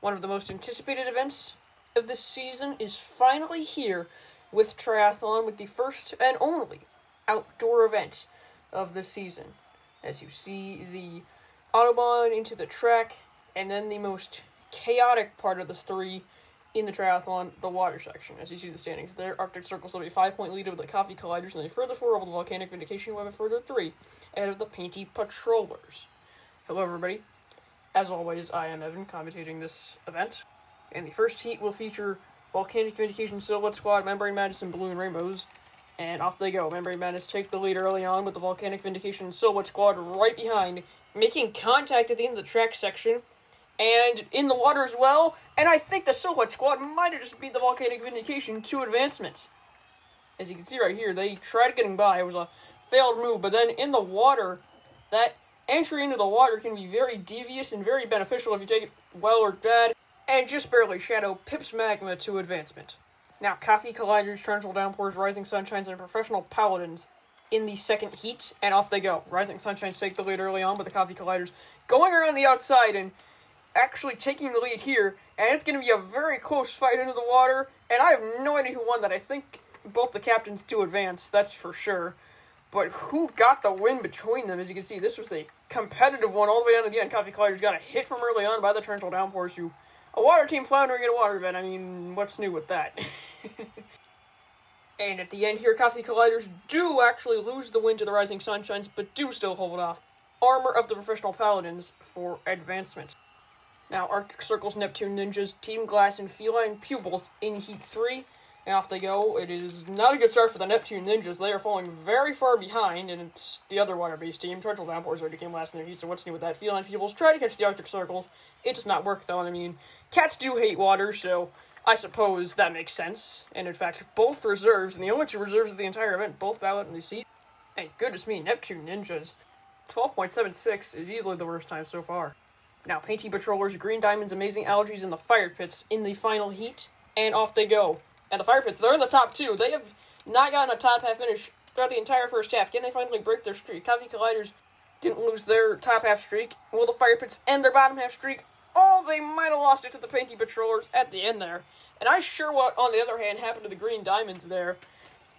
One of the most anticipated events of this season is finally here with Triathlon, with the first and only outdoor event of this season. As you see the Autobahn into the track, and then the most chaotic part of the three in the triathlon, the water section. As you see the standings there, Arctic Circles will be a 5-point lead over the Coffee Colliders, and a further 4 over the Volcanic Vindication, will have a further 3 ahead of the Painty Patrollers. Hello everybody, as always, I am Evan, commentating this event, and the first heat will feature Volcanic Vindication Silhouette Squad, Membrane Madness, and Blue and Rainbows, and off they go. Membrane Madness take the lead early on, with the Volcanic Vindication Silhouette Squad right behind, making contact at the end of the track section, and in the water as well, and I think the Silhouette Squad might have just beat the Volcanic Vindication to advancement. As you can see right here, they tried getting by. It was a failed move, but then in the water, that entry into the water can be very devious and very beneficial if you take it well or bad, and just barely shadow Pip's Magma to advancement. Now, Coffee Colliders, Torrential Downpours, Rising Sunshines, and Professional Paladins in the second heat, and off they go. Rising Sunshines take the lead early on, with the Coffee Colliders going around the outside and actually taking the lead here, and it's going to be a very close fight into the water, and I have no idea who won that. I think both the captains to advance, that's for sure. But who got the win between them? As you can see, this was a competitive one all the way down to the end. Coffee Colliders got a hit from early on by the Torrential Downpours, who a water team floundering in a water event. I mean, what's new with that? And at the end here, Coffee Colliders do actually lose the win to the Rising Sunshines, but do still hold off Armor of the Professional Paladins for advancement. Now, Arctic Circles, Neptune Ninjas, Team Glass, and Feline Pupils in Heat 3. And off they go. It is not a good start for the Neptune Ninjas. They are falling very far behind, and it's the other water-based team. Torrential Downpours already came last in their heat, so what's new with that? Feline Pupils try to catch the Arctic Circles. It does not work, though. I mean, cats do hate water, so I suppose that makes sense. And in fact, both reserves, and the only two reserves of the entire event, both ballot in the seat. And goodness me, Neptune Ninjas. 12.76 is easily the worst time so far. Now, Painty Patrollers, Green Diamonds, Amazing Algaes, and the Fire Pits in the final heat. And off they go. And the Fire Pits, they're in the top two. They have not gotten a top half finish throughout the entire first half. Can they finally break their streak? Coffee Colliders didn't lose their top half streak. Will the Fire Pits end their bottom half streak? Oh, they might have lost it to the Painty Patrollers at the end there. And I'm sure what, on the other hand, happened to the Green Diamonds there,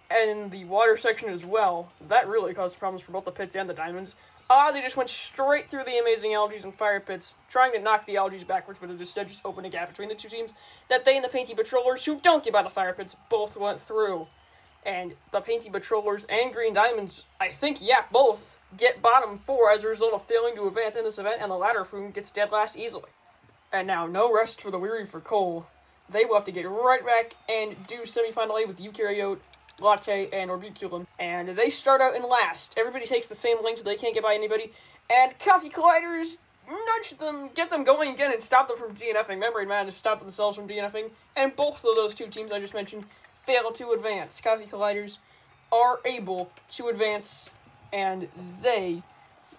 and the water section as well. That really caused problems for both the Pits and the Diamonds. They just went straight through the Amazing Algaes and Fire Pits, trying to knock the Algaes backwards, but it instead just opened a gap between the two teams that they and the Painty Patrollers, who don't get by the Fire Pits, both went through. And the Painty Patrollers and Green Diamonds, I think, both get bottom 4 as a result of failing to advance in this event, and the latter from gets dead last easily. And now, no rest for the weary for Cole. They will have to get right back and do semifinal A with Eukaryote, Latte, and Orbiculum, and they start out in last. Everybody takes the same lane so they can't get by anybody, and Coffee Colliders nudge them, get them going again, and stop them from DNFing. Membrane Madness stop themselves from DNFing, and both of those two teams I just mentioned fail to advance. Coffee Colliders are able to advance, and they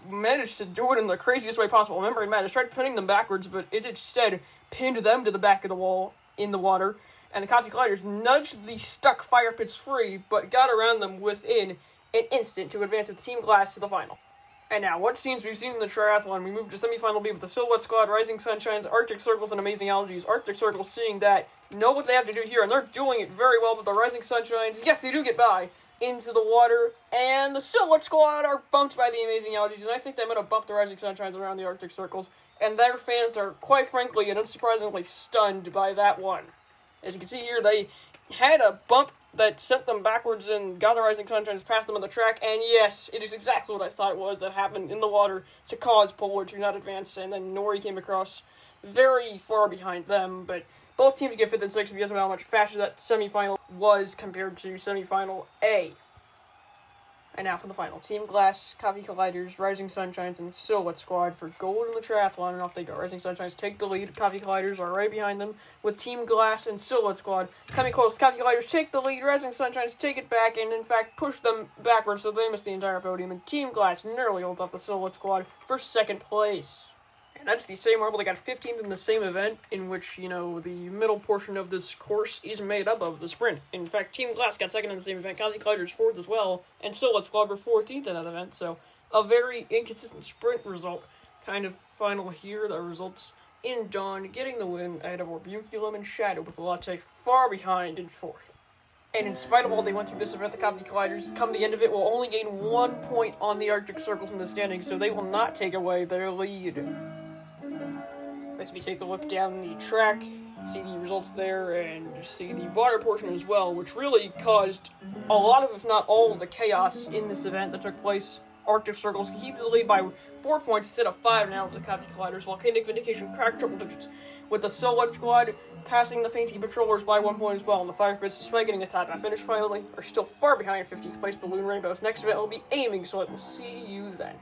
managed to do it in the craziest way possible. Membrane Madness tried pinning them backwards, but it instead pinned them to the back of the wall in the water, and the Coffee Colliders nudged the stuck Fire Pits free, but got around them within an instant to advance with Team Glass to the final. And now, what scenes we've seen in the triathlon, we move to semifinal B with the Silhouette Squad, Rising Sunshines, Arctic Circles, and Amazing Algaes. Arctic Circles seeing that, know what they have to do here, and they're doing it very well, but the Rising Sunshines, yes, they do get by into the water, and the Silhouette Squad are bumped by the Amazing Algaes, and I think they might have bumped the Rising Sunshines around the Arctic Circles, and their fans are, quite frankly and unsurprisingly, stunned by that one. As you can see here, they had a bump that sent them backwards and got the Rising Sunshines past them on the track, and yes, it is exactly what I thought it was that happened in the water to cause Polar to not advance, and then Nori came across very far behind them, but both teams get 5th and 6th because of how much faster that semifinal was compared to semifinal A. And now for the final. Team Glass, Coffee Colliders, Rising Sunshines, and Silhouette Squad for gold in the triathlon, and off they go. Rising Sunshines take the lead. Coffee Colliders are right behind them with Team Glass and Silhouette Squad coming close. Coffee Colliders take the lead. Rising Sunshines take it back and, in fact, push them backwards so they miss the entire podium. And Team Glass narrowly holds off the Silhouette Squad for 2nd place. And that's the same marble. They got 15th in the same event, in which, the middle portion of this course is made up of the sprint. In fact, Team Glass got 2nd in the same event, Coffee Colliders 4th as well, and Silhouette Squad were 14th in that event, so a very inconsistent sprint result kind of final here that results in Dawn, getting the win ahead of Orbuculum and Shadow, with Latte far behind in 4th. And in spite of all they went through this event, the Coffee Colliders, come the end of it, will only gain 1 point on the Arctic Circles in the standings, so they will not take away their lead. As we take a look down the track, see the results there, and see the water portion as well, which really caused a lot of, if not all, of the chaos in this event that took place. Arctic Circles keep the lead by 4 points instead of 5 now for the Coffee Colliders. Volcanic Vindication cracked triple digits, with the Sauad squad passing the Painty Patrollers by 1 point as well. And the Fire Pits, despite getting a top-half finish finally, are still far behind in 15th place. Balloon Rainbow's next event will be aiming, so I will see you then.